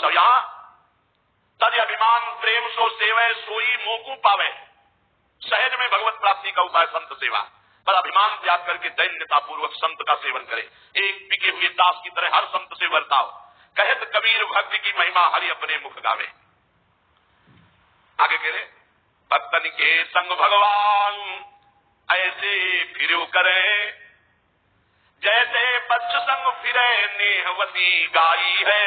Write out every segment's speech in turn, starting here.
सब यहां तद अभिमान प्रेम सो सेवय सोई मोकू पावे। सहज में भगवत प्राप्ति का उपाय संत सेवा, पर अभिमान त्याग करके दैन्यता पूर्वक संत का सेवन करे। एक बिके हुए दास की तरह हर संत से बर्ताव। कहत कबीर भक्ति की महिमा हरि अपने मुख गावे। आगे कह रहे भक्तन के संग भगवान ऐसे फिर करे, जैसे बच्च संग फिरे नेहवती गाई है।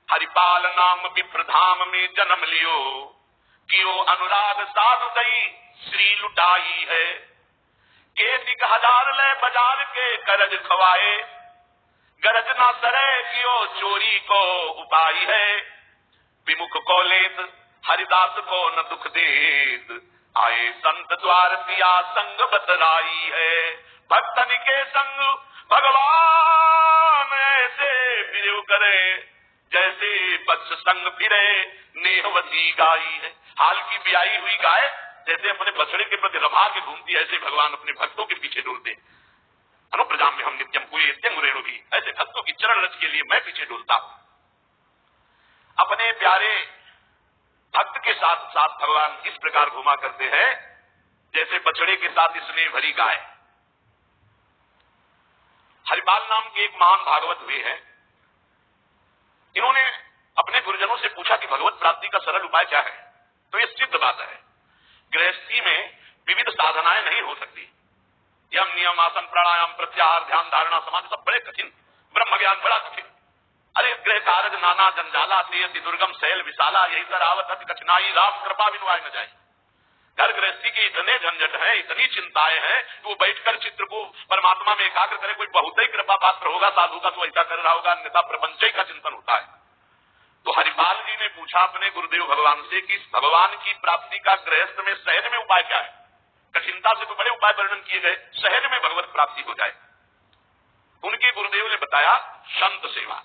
हरिपाल नाम विप्रधाम में जन्म लियो, कियो अनुराग साधु दई श्री लुटाई है। केतिक हजार ले बाजार के करज खवाए, गरज न सरे कियो चोरी को उपाई है। विमुख को लेत हरिदास को न दुख देत, आए संत द्वार सिया संग बतराई है। भक्तन के संग भगवान ऐसे फिर करे, जैसे बच्च संग फिरे नेहवती गाई है। हाल की ब्याई हुई गाय जैसे अपने बछड़े के प्रति रभा के घूमती है, ऐसे भगवान अपने भक्तों के पीछे डोलते। अनुप्रजाम में हम नित्यम कुले त्यंग भी, ऐसे भक्तों की चरण रज के लिए मैं पीछे डोलता हूं। अपने प्यारे भक्त के साथ साथ भगवान इस प्रकार घुमा करते हैं जैसे बछड़े के साथ स्नेह भरी गाय। हरिपाल नाम के एक महान भागवत हुए हैं। इन्होंने अपने गुरुजनों से पूछा कि भगवत प्राप्ति का सरल उपाय क्या है। तो ये सिद्ध बात है, गृहस्थी में विविध साधनाएं नहीं हो सकती। यम नियम आसन प्राणायाम प्रत्याहार ध्यान धारणा समाधि सब बड़े कठिन, ब्रह्म ज्ञान बड़ा कठिन। अरे गृह कारज नाना जंजाला तेयति दुर्गम शैल विशाला, यही तर आवत अति कठिनाई राम कृपा बिनु आए न जाए। घर गृहस्थी के इतने झंझट है, इतनी चिंताएं हैं कि वो बैठकर चित्र को परमात्मा में एकाग्र करे। कोई बहुत ही कृपा पात्र होगा साधु का तो ऐसा कर रहा होगा, अन्यथा प्रपंच का चिंतन होता है। तो हरिपाल जी ने पूछा अपने गुरुदेव भगवान से कि भगवान की प्राप्ति का गृहस्थ में सहज में उपाय क्या है। कठिनता से तो बड़े उपाय वर्णन किए गए, सहज में भगवत प्राप्ति हो जाए। उनके गुरुदेव ने बताया संत सेवा।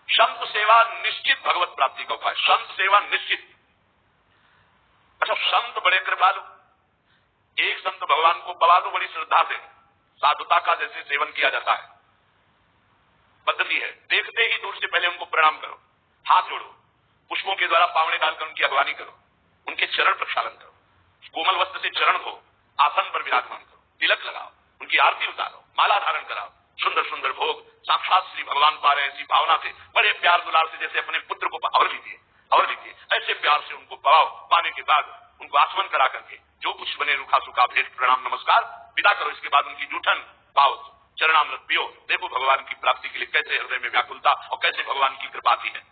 संत सेवा निश्चित भगवत प्राप्ति का उपाय, संत सेवा निश्चित। अच्छा, संत बड़े कृपालु। एक संत भगवान को पवा दो बड़ी श्रद्धा से, साधुता का जैसे सेवन किया जाता है, पद्धति है। देखते ही दूर से पहले उनको प्रणाम करो, हाथ जोड़ो, पुष्पों के द्वारा पावने डालकर उनकी अगवानी करो, उनके चरण प्रक्षालन करो, कोमल वस्त्र से चरण धो, आसन पर विराजमान करो, तिलक लगाओ, उनकी आरती उतारो, माला धारण कराओ, सुंदर सुंदर भोग साक्षात श्री भगवान पा रहे हैं ऐसी भावना से, बड़े प्यार दुलार से, जैसे अपने पुत्र को और लीजिए ऐसे प्यार से उनको पाओ। पाने के बाद उनको आचमन करा करके जो कुछ बने रूखा सूखा भेंट प्रणाम नमस्कार विदा करो। इसके बाद उनकी जूठन पाओ, चरणामृत पियो। देखो भगवान की प्राप्ति के लिए कैसे हृदय में व्याकुलता और कैसे भगवान की कृपा थी है।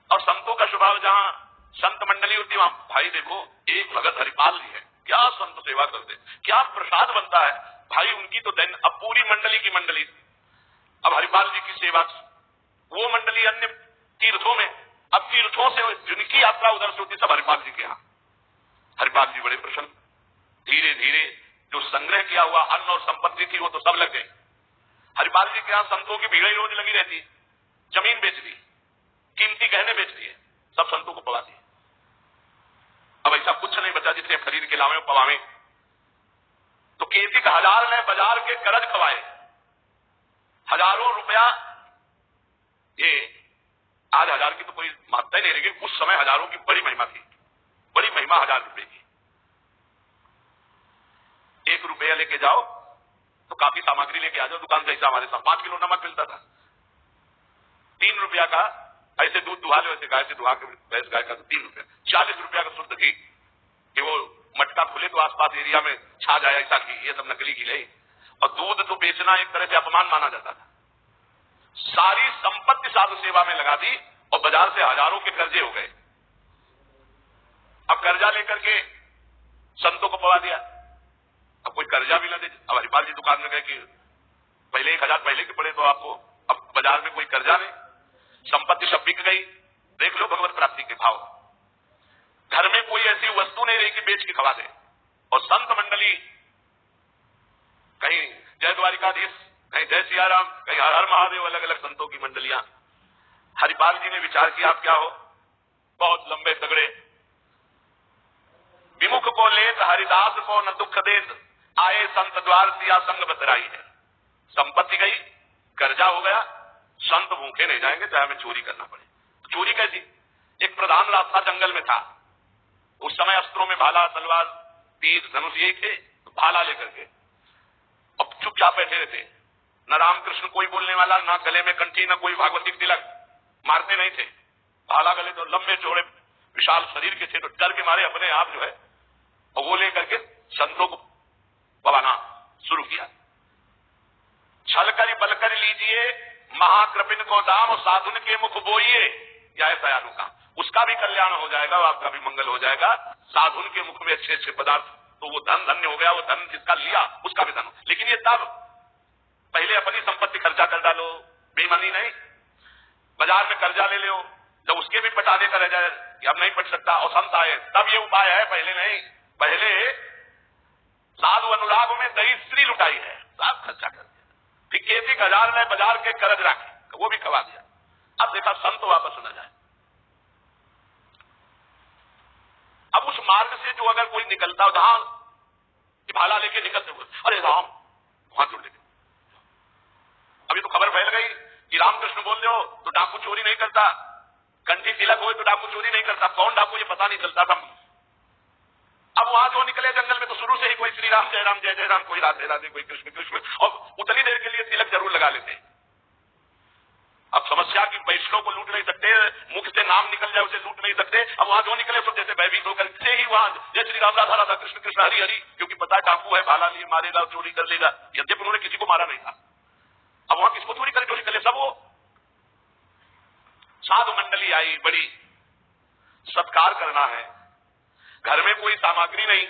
और संतों का स्वभाव, जहां संत मंडली होती है वहां भाई देखो एक भगत हरिपाल जी है, क्या संत सेवा करते, क्या प्रसाद बनता है भाई। उनकी तो दिन अब पूरी मंडली की मंडली, अब हरिपाल जी की सेवा, वो मंडली अन्य तीर्थों में, अब तीर्थों से जिनकी यात्रा उधर से होती सब हरिपाल जी के यहाँ। हरिपाल जी बड़े प्रसन्न, धीरे धीरे जो संग्रह किया हुआ अन्न और संपत्ति थी वो तो सब लग गई। हरिपाल जी के यहाँ संतों की भीड़ रोज लगी रहती, जमीन बेच दी, कीमती गहने बेच दिए, सब संतों को पवा दिए। अब ऐसा कुछ नहीं बचा जिसे खरीद के लावे पवावे। तो केतिक हजार ने बाजार के करज खवाए, हजारों रुपया। ये आज हजार की तो कोई मात्रा ही नहीं रही, उस समय हजारों की बड़ी महिमा थी, बड़ी महिमा 1000 रुपए की। 1 रुपया लेके जाओ तो काफी सामग्री लेके आ जाओ दुकान से। ऐसा हमारे साथ 5 किलो नमक मिलता था, 3 रुपया का ऐसे दूध दुहा लो, ऐसे गाय से दुहा के भैंस गाय का तो 3 रुपया, 40 रुपया का शुद्ध घी कि वो मटका खुले तो आसपास एरिया में छा जाए ऐसा घी। ये सब नकली घी ले, और दूध तो बेचना एक तरह से अपमान माना जाता था। सारी संपत्ति साधु सेवा में लगा दी और बाजार से हजारों के कर्जे हो गए। अब कर्जा लेकर के संतों को पवा दिया, अब कोई कर्जा भी ना दे। अब हरिपाल जी दुकान में गए कि पहले 1000 पहले के पड़े तो आपको, अब बाजार में कोई कर्जा नहीं, संपत्ति सब बिक गई। देख लो भगवत प्राप्ति के भाव। घर में कोई ऐसी वस्तु नहीं रही कि बेच के खवा दे। और संत मंडली, कहीं जय द्वारिकाधीश, कहीं जय सियाराम, कहीं हर हर महादेव, अलग अलग संतों की मंडलियां। हरिपाल जी ने विचार किया आप क्या हो, बहुत लंबे तगड़े। विमुख को लेत हरिदास को न दुख देत, आए संत द्वार सिया संग बतराई है। संपत्ति गई, कर्जा हो गया, संत भूखे नहीं जाएंगे चाहे हमें चोरी करना पड़े। चोरी कैसी? एक प्रधान रास्ता जंगल में था, उस समय अस्त्रों में भाला, तलवार, तीर, धनुष यही थे, तो भाला लेकर के अब चुपचाप बैठे रहते, न रामकृष्ण कोई बोलने वाला, न गले में कंठी, न कोई भागवती तिलक, मारते नहीं थे। भाला गले तो लंबे चौड़े विशाल शरीर के थे, तो डर के मारे अपने आप जो है वो लेकर के संतों को पवाना शुरू किया। छल कर बल कर लीजिए महाकृपिन को दाम, और साधुन के मुख बोइए या है दयालु का, उसका भी कल्याण हो जाएगा, आपका भी मंगल हो जाएगा। साधुन के मुख में अच्छे अच्छे पदार्थ, तो वो धन धन्य हो गया, वो धन जिसका लिया उसका भी धन। लेकिन ये तब पहले अपनी संपत्ति खर्चा कर डालो, बेईमानी नहीं, बाजार में कर्जा ले लो, जब उसके भी पटाने का रह जाए कि अब नहीं पट सकता और संत आए, तब ये उपाय है, पहले नहीं। पहले साधु अनुराग में दही स्त्री लुटाई है, सब खर्चा कर दिया, फिर खेती हजार में बाजार के कर्ज रखे, वो भी खवा दिया। अब देखा संत वापस न जाए। अब उस मार्ग से जो अगर कोई निकलता हो, जहां भाला लेके निकलते हुए, अरे राम वहां जुड़ लेते, अभी तो खबर फैल गई कि रामकृष्ण बोल रहे हो तो डाकू चोरी नहीं करता, कंठी तिलक हो तो डाकू चोरी नहीं करता, कौन डाकू ये पता नहीं चलता था। अब वहां जो निकले जंगल में तो शुरू से ही कोई श्री राम जय जय राम, कोई राधे राधे, कोई कृष्ण कृष्ण, और उतनी देर के लिए तिलक जरूर लगा लेते। अब समस्या की वैष्णव को लूट नहीं सकते, मुख से नाम निकल जाए उसे लूट नहीं सकते। अब वहां जो निकले तो जैसे भयभीत होकर से ही वहां जय श्री राम राधा राधा कृष्ण कृष्ण हरि हरि, क्योंकि पता है डाकू है, भाला लिए मारेगा, चोरी कर लेगा, यद्यपि उन्होंने किसी को मारा नहीं था। अब वहां किसको चोरी करे, चोरी कर ले सब। वो साधु मंडली आई, बड़ी सत्कार करना है, घर में कोई सामग्री नहीं,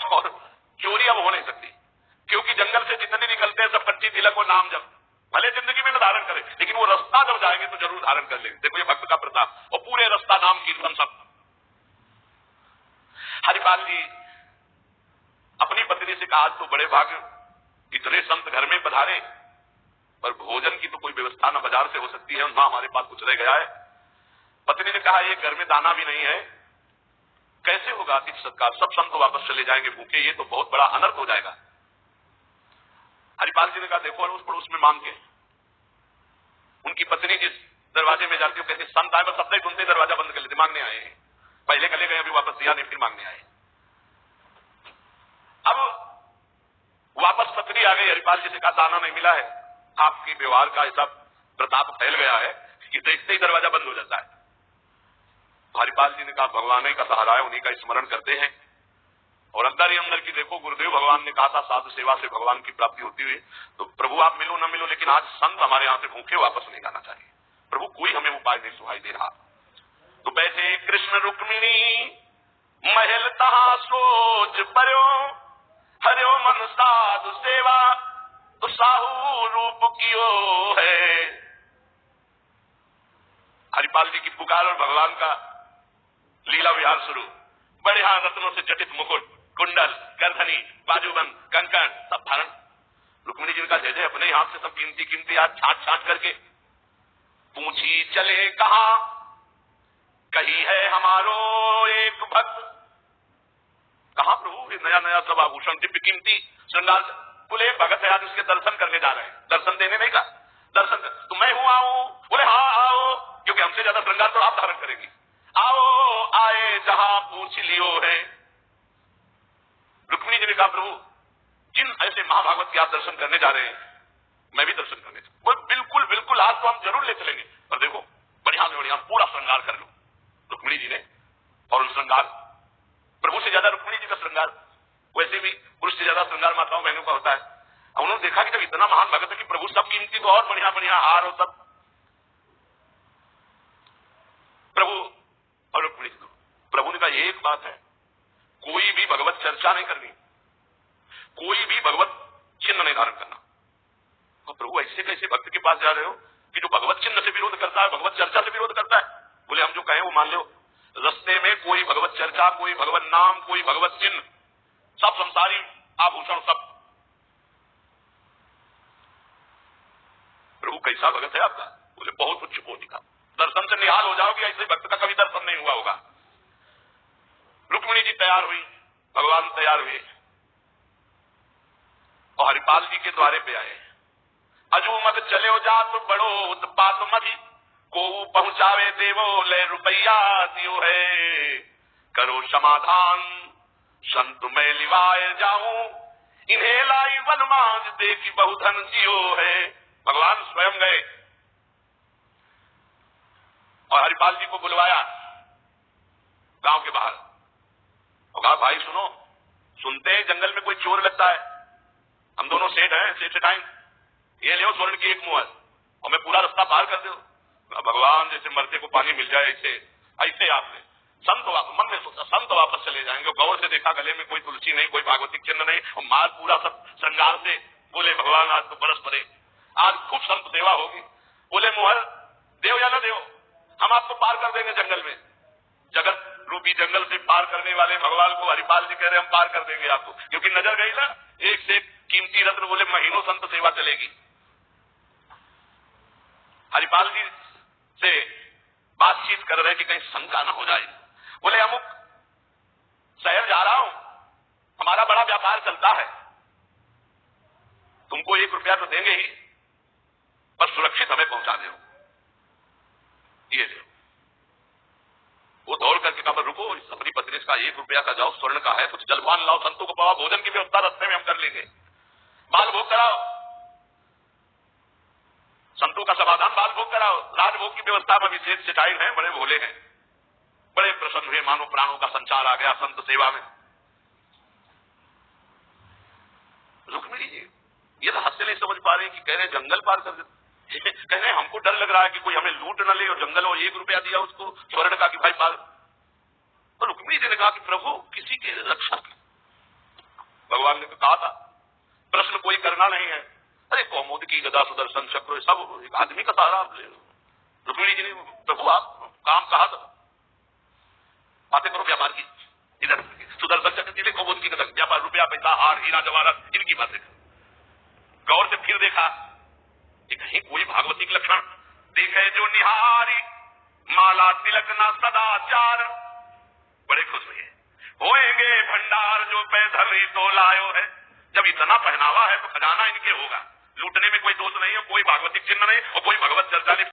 और चोरी अब हो नहीं सकती, क्योंकि जंगल से जितने निकलते हैं सब कंठी तिलक और नाम जब, भले जिंदगी में न धारण करे, लेकिन वो रास्ता जब जाएंगे तो जरूर धारण कर लेंगे। देखो ये भक्त का प्रताप, और पूरे रास्ता नाम कीर्तन सब। हरिपाल जी अपनी पत्नी से कहा, तो बड़े भाग्य, इतने संत घर में पधारे, पर भोजन की तो कोई व्यवस्था न बाजार से हो सकती है, ना हमारे पास कुछ रह गया है। पत्नी ने कहा, ये घर में दाना भी नहीं है, कैसे होगा अतिथि सत्कार, सब संत वापस चले जाएंगे भूखे, ये तो बहुत बड़ा अनर्थ हो जाएगा। हरिपाल जी ने कहा, देखो अड़ोस पड़ोस में मांग के। उनकी पत्नी जिस दरवाजे में जाती है कहती, संत आए, बस शब्द ही सुनते दरवाजा बंद कर लेते, मांगने आए हैं, पहले चले गए, अभी वापस दिया नहीं, फिर मांगने आए। अब वापस पत्नी आ गई, हरिपाल जी से कहा, दाना नहीं मिला है, आपकी व्यवहार का ऐसा प्रताप फैल गया है कि देखते ही दरवाजा बंद हो जाता है। हरिपाल जी ने कहा, भगवान ही का सहारा है, उन्हीं का स्मरण करते हैं, और अंदर ही अंदर की देखो, गुरुदेव भगवान ने कहा था साधु सेवा से भगवान की प्राप्ति होती हुई, तो प्रभु आप मिलो न मिलो, लेकिन आज संत हमारे यहां से भूखे वापस नहीं जाना चाहिए, प्रभु कोई हमें उपाय नहीं सुनाई दे रहा। तो बैठे कृष्ण रुक्मिणी महल तहा सोच पर्यो, हरियो मन साधु सेवा, तो साहू रूप कियो है। हरिपाल जी की पुकार और भगवान का लीला विहार शुरू। बड़े हाथ रत्नों से जटित मुकुट, कुंडल, गर्दनी, बाजूबंद, कंकण सब धारण। रुक्मिणी जी का जय जय, अपने हाथ से सब कीमती कीमती हाथ छाट छाट करके। पूछी चले कहा, कही है हमारो एक भक्त। कहा प्रभु, ये नया नया सब आभूषण दिव्य कीमती श्रृंगार, बोले भगत है आज उसके दर्शन करने जा रहे हैं, दर्शन देने नहीं का, दर्शन कर, तो मैं हूं आऊं, बोले हाँ आओ, क्योंकि हमसे ज्यादा श्रृंगार तो आप धारण करेंगी, आओ आए जहां पूछ लियो है। रुक्मिणी जी ने कहा, प्रभु जिन ऐसे महाभागवत के आप दर्शन करने जा रहे हैं, मैं भी दर्शन करने जा, बोले बिल्कुल बिल्कुल, आज तो हम जरूर ले चलेंगे, पर देखो बढ़िया से बढ़िया पूरा श्रृंगार कर लो। रुक्मिणी जी ने, और श्रृंगार प्रभु से ज्यादा रुक्मिणी जी का श्रृंगार, वैसे भी पुरुष से ज्यादा श्रृंगार माताओं बहनों का होता है। उन्होंने देखा कि जब इतना महान भगत है कि प्रभु सब कीमती तो और बढ़िया बढ़िया हार और सब, प्रभु और रुक्मिणी जी, प्रभु ने कहा एक बात है, कोई भी भगवत चर्चा नहीं करनी, कोई भी भगवत चिन्ह नहीं धारण करना। तो प्रभु ऐसे कैसे भक्त के पास जा रहे हो कि जो भगवत चिन्ह से विरोध करता है, भगवत चर्चा से विरोध करता है? बोले हम जो कहें वो मान लो, रस्ते में कोई भगवत चर्चा, कोई भगवत नाम, कोई भगवत चिन्ह, सब संसारी आभूषण सब। प्रभु कैसा भगत है आपका? बोले बहुत उच्च कोटि का, दर्शन से निहाल हो जाओगे, ऐसे भक्त का कभी दर्शन नहीं हुआ होगा। रुक्मिणी जी तैयार हुई, भगवान तैयार हुए और हरिपाल जी के द्वारे पे आए। अजूमक चले जात बड़ो उत्पात मधी, को पहुंचावे देवो ले रुपया दियो है। करो समाधान संत मैं लिवाए जाऊं, इन्हें लाई वनमाज देखी बहुधन जियो है। भगवान स्वयं गए और हरिपाल जी को बुलवाया गांव के बाहर और कहा भाई सुनो, सुनते हैं जंगल में कोई चोर लगता है, हम दोनों सेठ हैं, सेठ टाइम, ये ले स्वर्ण की एक मुहर और मैं पूरा रास्ता पार कर दो। भगवान जैसे मरते को पानी मिल जाए ऐसे ऐसे आपने संत मन में सोचा संत वापस चले जाएंगे। गौर से देखा गले में कोई तुलसी नहीं, कोई भागवतिक चिन्ह नहीं और माल पूरा सब श्रृंगार से। बोले भगवान आज तो बरस पड़े, आज खूब संत सेवा होगी। बोले मुहर देव या न देव, हम आपको पार कर देंगे जंगल में। जगत रूपी जंगल से पार करने वाले भगवान को हरिपाल जी कह रहे हम पार कर देंगे आपको, क्योंकि नजर गई ना एक से कीमती रत्न। बोले महीनों संत सेवा चलेगी। हरिपाल जी से बातचीत कर रहे कि कहीं शंका न हो जाए। बोले अमुक शहर जा रहा हूं, हमारा बड़ा व्यापार चलता है, तुमको 1 रुपया तो देंगे ही, पर सुरक्षित हमें पहुंचा दो। ये दो। वो दौड़ करके कहा रुको, अपनी पत्नी का 1 रुपया का जाओ, स्वर्ण का है, कुछ जलपान लाओ, संतों को पाओ, भोजन की व्यवस्था रास्ते में हम कर लेंगे, बाल भोग कराओ, संतों का समाधान बाल भोग कराओ। राजभोग की व्यवस्था में विशेष सिटाई है, बड़े भोले हैं, बड़े प्रसन्न हुए, मानो प्राणों का संचार आ गया संत सेवा में। रुक्मिणी जी ये तो हंसते नहीं समझ पा रहे कि कह रहे जंगल पार कर देते, कह रहे हमको डर लग रहा है कि कोई हमें लूट न ले, और जंगल और 1 रुपया दिया उसको स्वर्ण का कि भाई पार। तो रुक्मिणी जी ने कहा कि प्रभु किसी की रक्षा की। भगवान ने तो कहा था प्रश्न कोई करना नहीं है, अरे कौमुद की गदा सुदर्शन चक्र सब एक आदमी का सहारा आप ले लो। रुक्मिणी जी ने प्रभु आप काम कहा था, बातें करो व्यापार की, इधर सुदर्शन चक्र के लिए कौमुद की गदा, व्यापार रुपया पैसा हार हीरा जवाहरात इनकी बातें। गौर से फिर देखा कि कहीं कोई भागवतिक लक्षण देखे जो निहारी, माला तिलक ना सदाचार। बड़े खुश हुए, होएंगे भंडार जो पैधर तो लायो है। जब इतना पहनावा है तो खजाना इनके होगा, लूटने में कोई दोष नहीं है, कोई भागवतिक चिन्ह नहीं और कोई भगवत चर्चा नहीं।